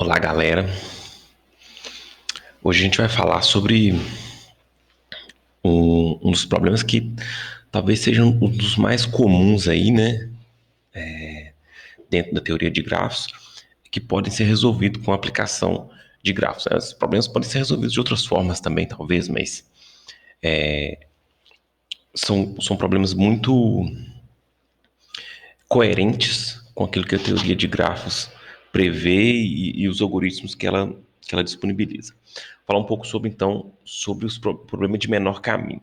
Olá, galera. Hoje a gente vai falar sobre um dos problemas que talvez seja um dos mais comuns aí, né, dentro da teoria de grafos, que podem ser resolvidos com a aplicação de grafos. Os problemas podem ser resolvidos de outras formas também, talvez, mas são problemas muito coerentes com aquilo que a teoria de grafos prevê e os algoritmos que ela disponibiliza. Falar um pouco sobre, então, sobre os problemas de menor caminho.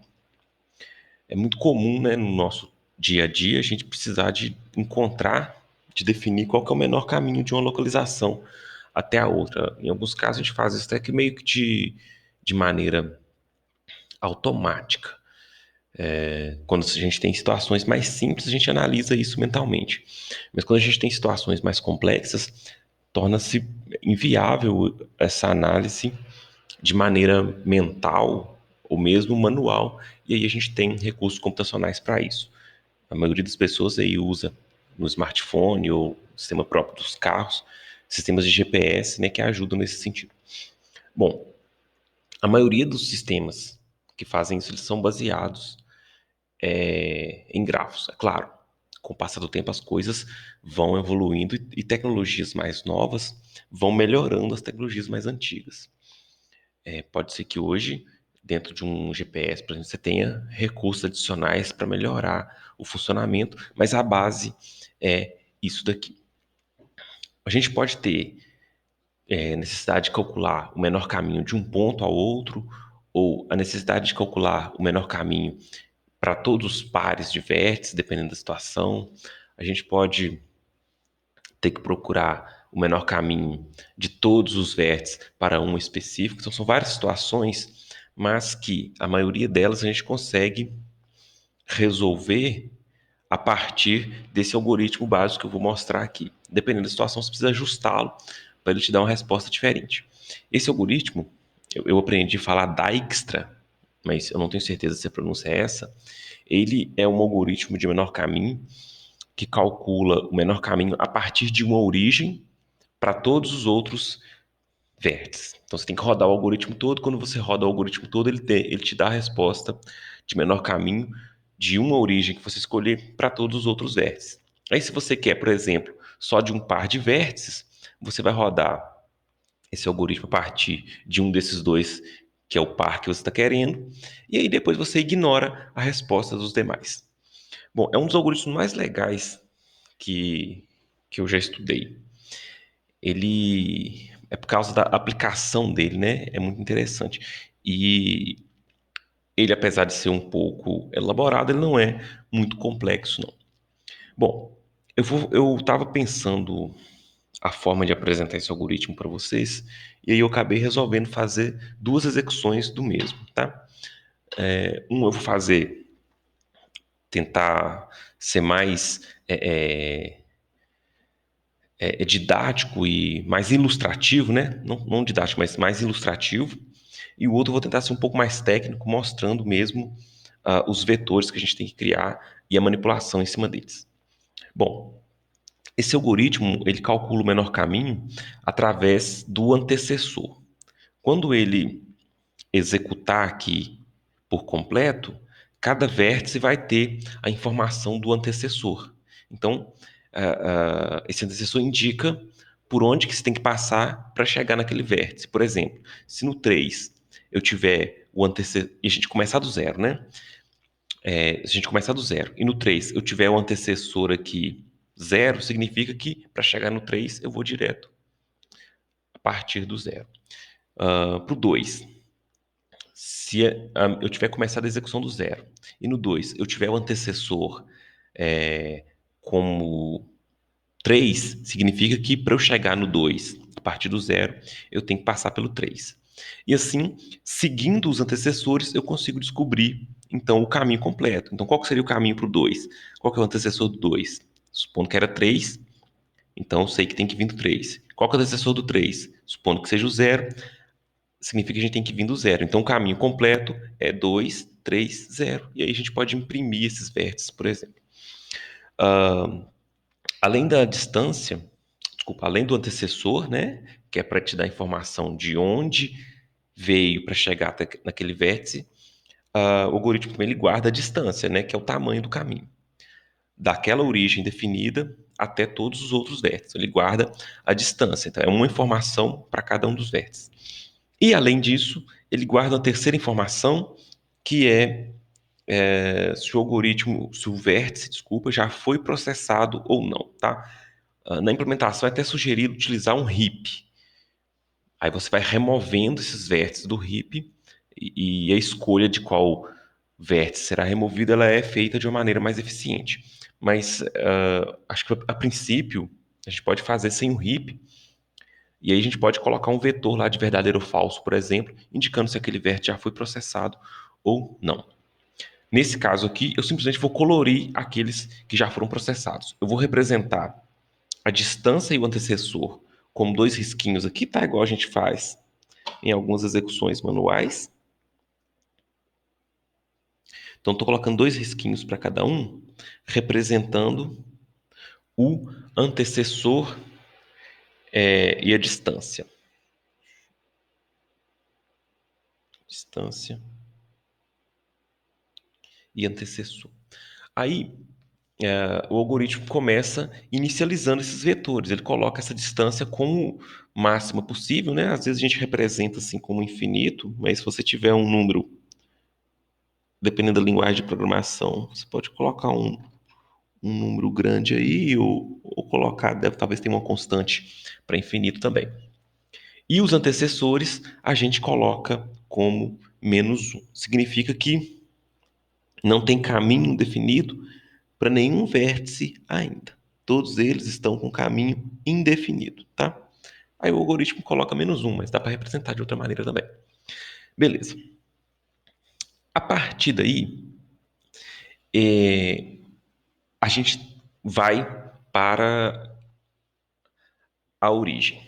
É muito comum, né, no nosso dia a dia, a gente precisar de encontrar, de definir qual que é o menor caminho de uma localização até a outra. Em alguns casos, a gente faz isso até que meio que de maneira automática. Quando a gente tem situações mais simples, a gente analisa isso mentalmente. Mas quando a gente tem situações mais complexas, torna-se inviável essa análise de maneira mental ou mesmo manual, e aí a gente tem recursos computacionais para isso. A maioria das pessoas aí usa no smartphone ou no sistema próprio dos carros, sistemas de GPS, né, que ajudam nesse sentido. Bom, a maioria dos sistemas que fazem isso, eles são baseados em grafos, é claro. Com o passar do tempo, as coisas vão evoluindo e tecnologias mais novas vão melhorando as tecnologias mais antigas. Pode ser que hoje, dentro de um GPS, por exemplo, você tenha recursos adicionais para melhorar o funcionamento, mas a base é isso daqui. A gente pode ter necessidade de calcular o menor caminho de um ponto ao outro, ou a necessidade de calcular o menor caminho para todos os pares de vértices, dependendo da situação. A gente pode ter que procurar o menor caminho de todos os vértices para um específico. Então, são várias situações, mas que a maioria delas a gente consegue resolver a partir desse algoritmo básico que eu vou mostrar aqui. Dependendo da situação, você precisa ajustá-lo para ele te dar uma resposta diferente. Esse algoritmo, eu aprendi a falar Dijkstra, mas eu não tenho certeza se a pronúncia é essa. Ele é um algoritmo de menor caminho que calcula o menor caminho a partir de uma origem para todos os outros vértices. Então você tem que rodar o algoritmo todo. Quando você roda o algoritmo todo, ele te dá a resposta de menor caminho de uma origem que você escolher para todos os outros vértices. Aí, se você quer, por exemplo, só de um par de vértices, você vai rodar esse algoritmo a partir de um desses dois, que é o par que você está querendo, e aí depois você ignora a resposta dos demais. Bom, é um dos algoritmos mais legais que eu já estudei. Ele é por causa da aplicação dele, né? É muito interessante. E ele, apesar de ser um pouco elaborado, ele não é muito complexo, não. Bom, eu estava pensando a forma de apresentar esse algoritmo para vocês, e aí eu acabei resolvendo fazer duas execuções do mesmo, tá? Um eu vou fazer, tentar ser mais didático e mais ilustrativo, né? Não didático, mas mais ilustrativo. E o outro eu vou tentar ser um pouco mais técnico, mostrando mesmo os vetores que a gente tem que criar e a manipulação em cima deles. Bom, esse algoritmo ele calcula o menor caminho através do antecessor. Quando ele executar aqui por completo, cada vértice vai ter a informação do antecessor. Então, esse antecessor indica por onde que você tem que passar para chegar naquele vértice. Por exemplo, se no 3 eu tiver o antecessor, e a gente começar do zero, né? Se a gente começar do zero, e no 3 eu tiver o antecessor aqui zero, significa que para chegar no 3 eu vou direto a partir do zero. Para o 2, se eu tiver começado a execução do zero, e no 2 eu tiver o antecessor como 3, significa que para eu chegar no 2 a partir do zero, eu tenho que passar pelo 3. E assim, seguindo os antecessores, eu consigo descobrir, então, o caminho completo. Então, qual que seria o caminho para o 2? Qual que é o antecessor do 2? Supondo que era 3, então eu sei que tem que vir do 3. Qual que é o antecessor do 3? Supondo que seja o zero, significa que a gente tem que vir do zero. Então, o caminho completo é 2, 3, 0. E aí a gente pode imprimir esses vértices, por exemplo. Além da distância, desculpa, além do antecessor, né, que é para te dar informação de onde veio para chegar até naquele vértice. O algoritmo também ele guarda a distância, né, que é o tamanho do caminho, daquela origem definida até todos os outros vértices. Ele guarda a distância, então é uma informação para cada um dos vértices. E além disso, ele guarda uma terceira informação, que se o algoritmo, se o vértice, desculpa, já foi processado ou não, tá? Na implementação é até sugerido utilizar um heap. Aí você vai removendo esses vértices do heap e a escolha de qual vértice será removido, ela é feita de uma maneira mais eficiente. Mas acho que a princípio a gente pode fazer sem o heap, e aí a gente pode colocar um vetor lá de verdadeiro ou falso, por exemplo, indicando se aquele vértice já foi processado ou não. Nesse caso aqui, eu simplesmente vou colorir aqueles que já foram processados. Eu vou representar a distância e o antecessor como dois risquinhos aqui, tá? Igual a gente faz em algumas execuções manuais. Então, estou colocando dois risquinhos para cada um, representando o antecessor e a distância. Distância e antecessor. Aí, o algoritmo começa inicializando esses vetores. Ele coloca essa distância como máxima possível, né? Às vezes a gente representa assim como infinito, mas se você tiver um número, dependendo da linguagem de programação, você pode colocar um número grande aí, ou colocar, talvez tenha uma constante para infinito também. E os antecessores a gente coloca como -1. Significa que não tem caminho definido para nenhum vértice ainda. Todos eles estão com caminho indefinido, tá? Aí o algoritmo coloca -1, mas dá para representar de outra maneira também. Beleza. A partir daí, a gente vai para a origem.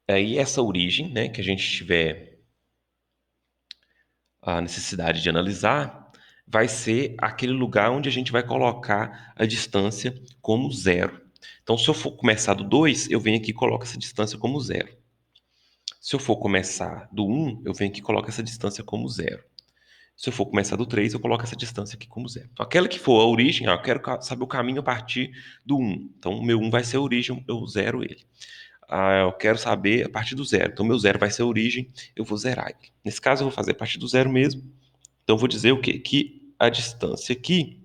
Aí essa origem, né, que a gente tiver a necessidade de analisar, vai ser aquele lugar onde a gente vai colocar a distância como 0. Então, se eu for começar do 2, eu venho aqui e coloco essa distância como 0. Se eu for começar do 1, eu venho aqui e coloco essa distância como 0. Se eu for começar do 3, eu coloco essa distância aqui como 0. Então, aquela que for a origem, eu quero saber o caminho a partir do 1. Então, o meu 1 vai ser a origem, eu zero ele. Eu quero saber a partir do 0. Então, meu 0 vai ser a origem, eu vou zerar ele. Nesse caso, eu vou fazer a partir do 0 mesmo. Então, eu vou dizer o quê? Que a distância aqui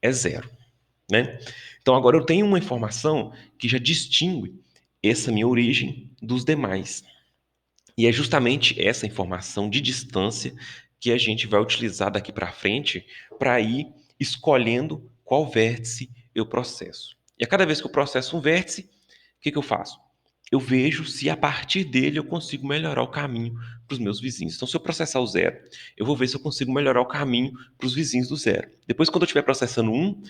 é 0, né? Então, agora eu tenho uma informação que já distingue essa minha origem dos demais. E é justamente essa informação de distância que a gente vai utilizar daqui para frente para ir escolhendo qual vértice eu processo. E a cada vez que eu processo um vértice, o que eu faço? Eu vejo se a partir dele eu consigo melhorar o caminho para os meus vizinhos. Então, se eu processar o 0, eu vou ver se eu consigo melhorar o caminho para os vizinhos do 0. Depois, quando eu estiver processando 1,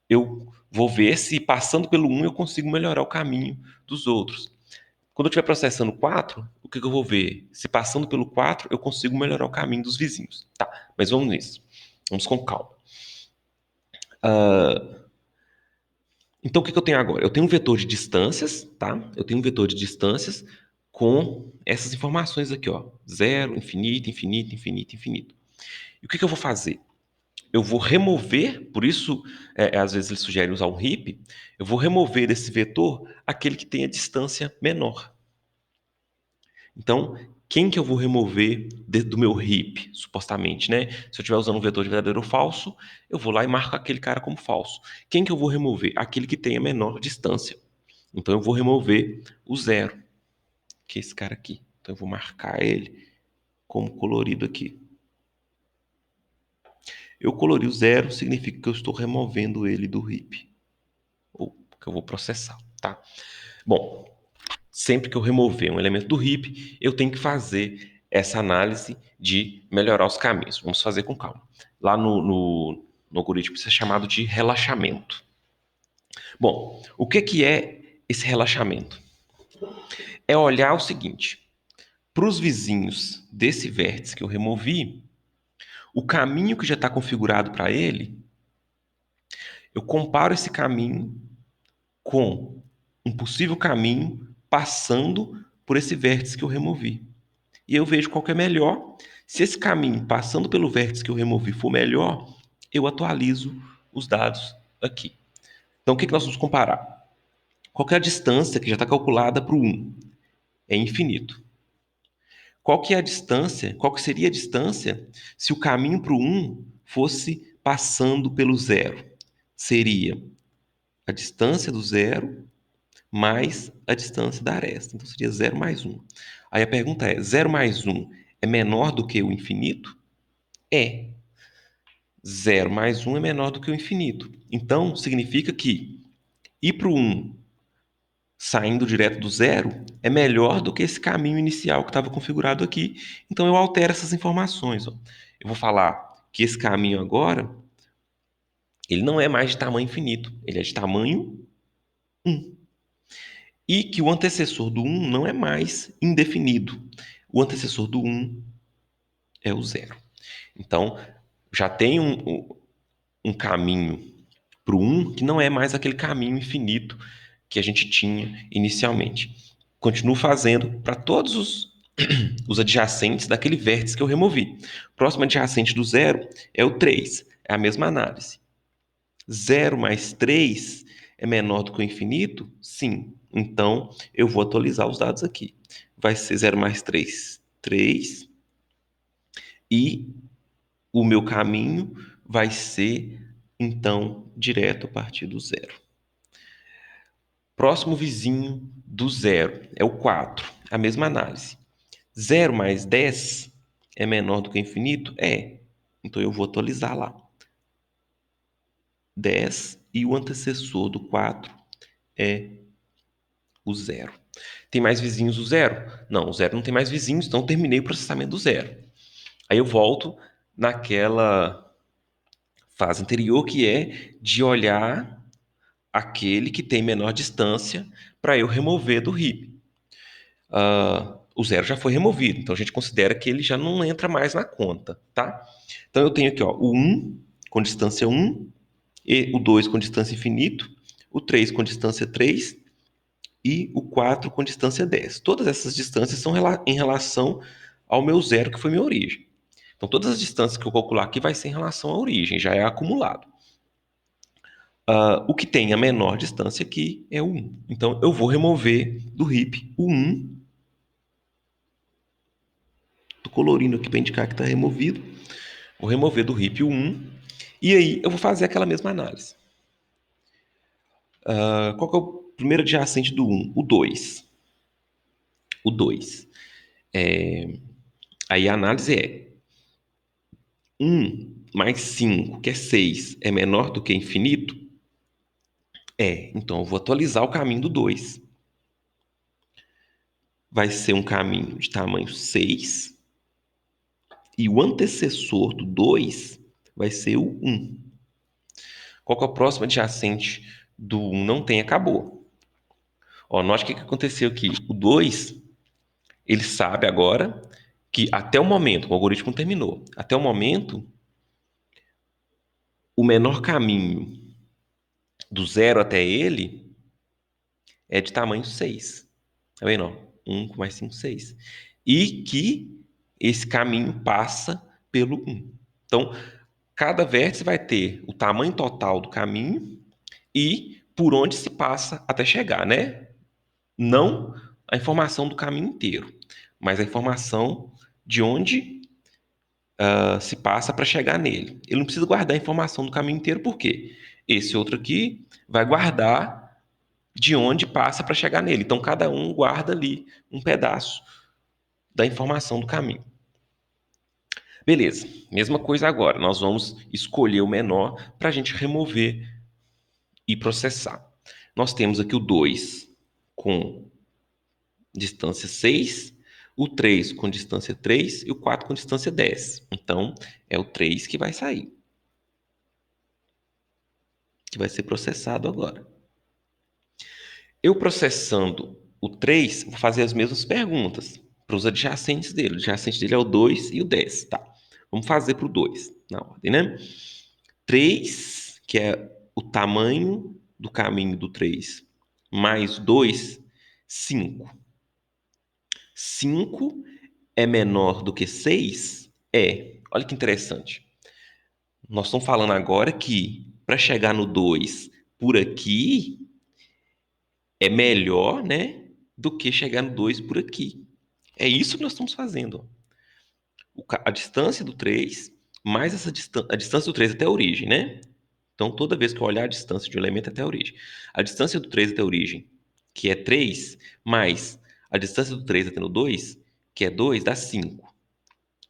eu vou ver se passando pelo 1 eu consigo melhorar o caminho dos outros. Quando eu estiver processando 4, o que eu vou ver? Se passando pelo 4, eu consigo melhorar o caminho dos vizinhos. Tá, mas vamos nisso. Vamos com calma. Então, o que eu tenho agora? Eu tenho um vetor de distâncias, tá? Eu tenho um vetor de distâncias com essas informações aqui, ó. 0, infinito, infinito, infinito, infinito. E o que eu vou fazer? Eu vou remover, por isso, às vezes ele sugere usar um heap, eu vou remover desse vetor aquele que tem a distância menor. Então, quem que eu vou remover do meu heap, supostamente, né? Se eu estiver usando um vetor de verdadeiro ou falso, eu vou lá e marco aquele cara como falso. Quem que eu vou remover? Aquele que tem a menor distância. Então, eu vou remover o 0, que é esse cara aqui. Então, eu vou marcar ele como colorido aqui. Eu colori o 0, significa que eu estou removendo ele do heap, ou que eu vou processar, tá? Bom, sempre que eu remover um elemento do heap, eu tenho que fazer essa análise de melhorar os caminhos. Vamos fazer com calma. Lá no algoritmo isso é chamado de relaxamento. Bom, o que é esse relaxamento? É olhar o seguinte: para os vizinhos desse vértice que eu removi, o caminho que já está configurado para ele, eu comparo esse caminho com um possível caminho passando por esse vértice que eu removi. E eu vejo qual que é melhor. Se esse caminho passando pelo vértice que eu removi for melhor, eu atualizo os dados aqui. Então, o que nós vamos comparar? Qual que é a distância que já está calculada para o 1? É infinito. Qual que é a distância? Qual que seria a distância se o caminho para o 1 fosse passando pelo 0? Seria a distância do 0 mais a distância da aresta. Então, seria 0 mais 1. Aí a pergunta é, 0 mais 1 é menor do que o infinito? É. 0 mais 1 é menor do que o infinito. Então, significa que ir para o 1 saindo direto do 0 é melhor do que esse caminho inicial que estava configurado aqui. Então, eu altero essas informações. Ó. Eu vou falar que esse caminho agora, ele não é mais de tamanho infinito, ele é de tamanho 1. E que o antecessor do 1 não é mais indefinido. O antecessor do 1 é o 0. Então, já tem um caminho para o 1 que não é mais aquele caminho infinito que a gente tinha inicialmente. Continuo fazendo para todos os adjacentes daquele vértice que eu removi. Próximo adjacente do 0 é o 3. É a mesma análise. 0 mais 3 é menor do que o infinito? Sim. Então, eu vou atualizar os dados aqui. Vai ser 0 mais 3, 3. E o meu caminho vai ser, então, direto a partir do 0. Próximo vizinho do 0 é o 4. A mesma análise. 0 mais 10 é menor do que o infinito? É. Então, eu vou atualizar lá. 10 e o antecessor do 4 é o 0. Tem mais vizinhos o 0? Não, o 0 não tem mais vizinhos, então terminei o processamento do 0. Aí eu volto naquela fase anterior, que é de olhar aquele que tem menor distância para eu remover do heap. O 0 já foi removido, então a gente considera que ele já não entra mais na conta, tá? Então eu tenho aqui ó, o 1 com distância 1, e o 2 com distância infinito, o 3 com distância 3 e o 4 com distância 10. Todas essas distâncias são em relação ao meu 0, que foi minha origem. Então, todas as distâncias que eu calcular aqui vai ser em relação à origem, já é acumulado. O que tem a menor distância aqui é o 1. Então, eu vou remover do heap o 1. Estou colorindo aqui para indicar que está removido. Vou remover do heap o 1. E aí, eu vou fazer aquela mesma análise. Qual que é o primeiro adjacente do 1? O 2. O 2. Aí a análise é 1 mais 5, que é 6, é menor do que infinito? É. Então, eu vou atualizar o caminho do 2. Vai ser um caminho de tamanho 6 e o antecessor do 2 vai ser o 1. Qual que é o próximo adjacente do 1? Não tem, acabou. Ó, note o que aconteceu aqui. O 2, ele sabe agora que até o momento, o algoritmo terminou, até o momento, o menor caminho do 0 até ele é de tamanho 6. Tá vendo? 1 com mais 5, 6. E que esse caminho passa pelo 1. Então, cada vértice vai ter o tamanho total do caminho e por onde se passa até chegar, né? Não a informação do caminho inteiro, mas a informação de onde se passa para chegar nele. Ele não precisa guardar a informação do caminho inteiro, por quê? Esse outro aqui vai guardar de onde passa para chegar nele. Então, cada um guarda ali um pedaço da informação do caminho. Beleza, mesma coisa agora. Nós vamos escolher o menor para a gente remover e processar. Nós temos aqui o 2 com distância 6, o 3 com distância 3 e o 4 com distância 10. Então, é o 3 que vai sair, que vai ser processado agora. Eu processando o 3, vou fazer as mesmas perguntas para os adjacentes dele. O adjacente dele é o 2 e o 10, tá? Vamos fazer para o 2, na ordem, né? 3, que é o tamanho do caminho do 3, mais 2, 5. 5 é menor do que 6? É. Olha que interessante. Nós estamos falando agora que para chegar no 2 por aqui é melhor, né, do que chegar no 2 por aqui. É isso que nós estamos fazendo. A distância do 3 mais a distância do 3 até a origem, né? Então, toda vez que eu olhar a distância de um elemento até a origem, a distância do 3 até a origem, que é 3, mais a distância do 3 até o 2, que é 2, dá 5.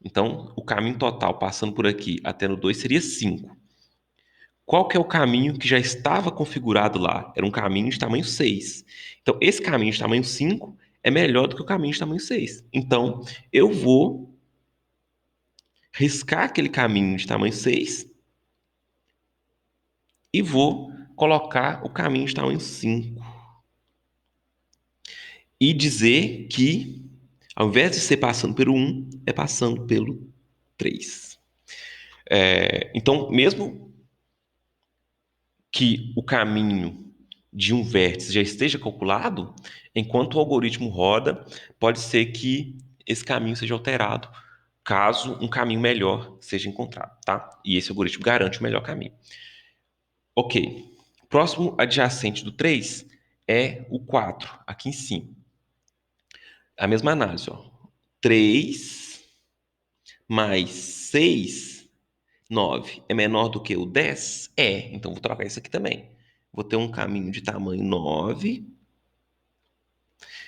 Então, o caminho total passando por aqui até no 2 seria 5. Qual que é o caminho que já estava configurado lá? Era um caminho de tamanho 6. Então, esse caminho de tamanho 5 é melhor do que o caminho de tamanho 6. Então, eu vou riscar aquele caminho de tamanho 6 e vou colocar o caminho de tamanho 5. E dizer que, ao invés de ser passando pelo 1, é passando pelo 3. Então, mesmo que o caminho de um vértice já esteja calculado, enquanto o algoritmo roda, pode ser que esse caminho seja alterado, caso um caminho melhor seja encontrado, tá? E esse algoritmo garante o melhor caminho. Ok. Próximo adjacente do 3 é o 4, aqui em cima. A mesma análise, ó. 3 mais 6, 9, é menor do que o 10? É, então vou trocar isso aqui também. Vou ter um caminho de tamanho 9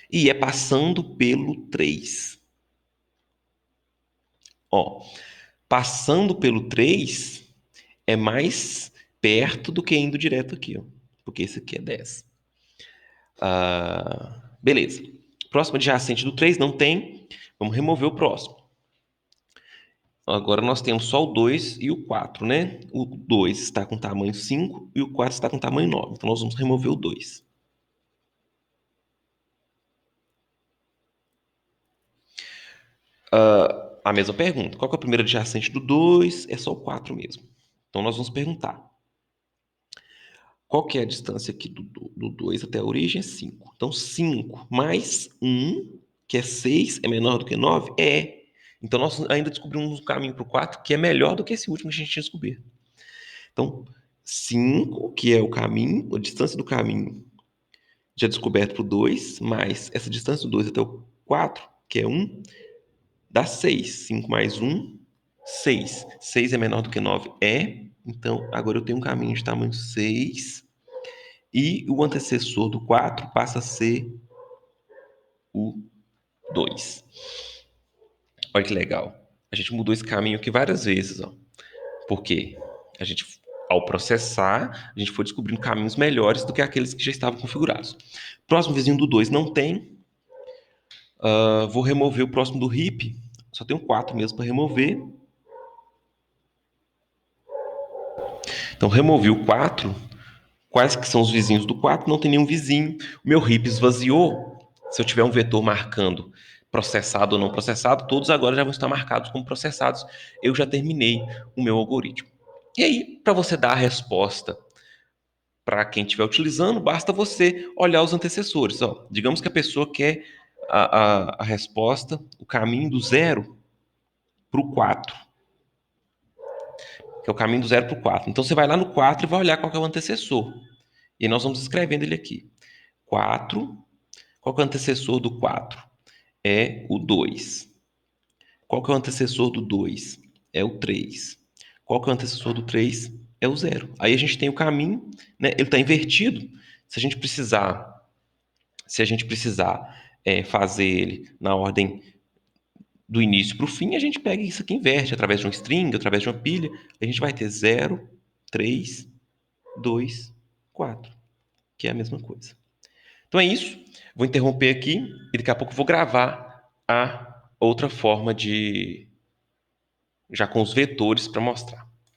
e é passando pelo 3. Ó, passando pelo 3 é mais perto do que indo direto aqui, ó, porque esse aqui é 10. Beleza. Próximo adjacente do 3 não tem. Vamos remover o próximo. Agora nós temos só o 2 e o 4, né? O 2 está com tamanho 5 e o 4 está com tamanho 9. Então nós vamos remover o 2. A mesma pergunta. Qual que é o primeiro adjacente do 2? É só o 4 mesmo. Então nós vamos perguntar. Qual que é a distância aqui do 2 até a origem? É 5. Então 5 mais 1, que é 6, é menor do que 9? É. Então nós ainda descobrimos um caminho para o 4 que é melhor do que esse último que a gente tinha descoberto. Então 5, que é o caminho, a distância do caminho já descoberto para o 2, mais essa distância do 2 até o 4, que é 1, dá 6. 5 mais 1, 6. 6 é menor do que 9? É. Então, agora eu tenho um caminho de tamanho 6 e o antecessor do 4 passa a ser o 2. Olha que legal. A gente mudou esse caminho aqui várias vezes, ó. Por quê? A gente, ao processar, a gente foi descobrindo caminhos melhores do que aqueles que já estavam configurados. Próximo vizinho do 2 não tem. Vou remover o próximo do heap. Só tenho 4 mesmo para remover. Então, removi o 4. Quais que são os vizinhos do 4? Não tem nenhum vizinho. O meu heap esvaziou. Se eu tiver um vetor marcando processado ou não processado, todos agora já vão estar marcados como processados. Eu já terminei o meu algoritmo. E aí, para você dar a resposta para quem estiver utilizando, basta você olhar os antecessores. Ó, digamos que a pessoa quer a resposta, o caminho do 0 para o 4, que é o caminho do 0 para o 4. Então você vai lá no 4 e vai olhar qual que é o antecessor. E nós vamos escrevendo ele aqui. 4, qual que é o antecessor do 4? É o 2. Qual que é o antecessor do 2? É o 3. Qual que é o antecessor do 3? É o 0. Aí a gente tem o caminho, né? Ele está invertido. Se a gente precisar, fazer ele na ordem do início para o fim, a gente pega isso aqui e inverte através de um string, através de uma pilha. A gente vai ter 0, 3, 2, 4, que é a mesma coisa. Então é isso. Vou interromper aqui e daqui a pouco vou gravar a outra forma de já com os vetores para mostrar.